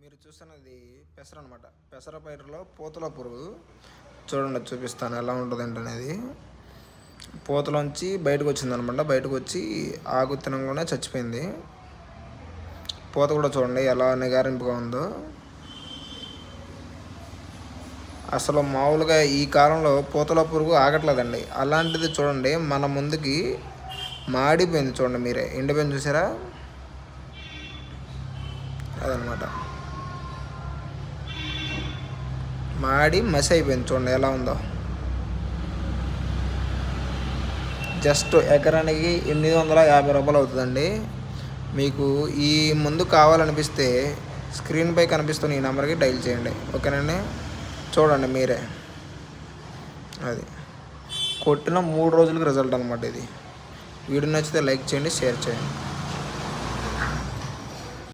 మీరు చూస్తున్నది పెసర అనమాట. పెసర పైరులో పూతల పురుగు చూడండి, చూపిస్తాను ఎలా ఉంటుంది అనేది. పూతలోంచి బయటకు వచ్చిందనమాట. బయటకు వచ్చి ఆకు తినగానే చచ్చిపోయింది. పూత కూడా చూడండి ఎలా నిగారింపుగా ఉందో. అసలు మామూలుగా ఈ కాలంలో పూతల పురుగు ఆగట్లేదండి. అలాంటిది చూడండి మన ముందుకి మాడిపోయింది. చూడండి మీరే, ఎండిపోయింది చూసారా, అదనమాట. మాడి మసి అయిపోయింది. చూడండి ఎలా ఉందో. జస్ట్ ఎకరానికి 850 రూపాయలు అవుతుందండి. మీకు ఈ ముందు కావాలనిపిస్తే స్క్రీన్పై కనిపిస్తున్న ఈ నెంబర్కి డైల్ చేయండి, ఓకేనండి. చూడండి మీరే, అది కొట్టిన 3 రోజులకు రిజల్ట్ అనమాట ఇది. వీడియో నచ్చితే లైక్ చేయండి, షేర్ చేయండి.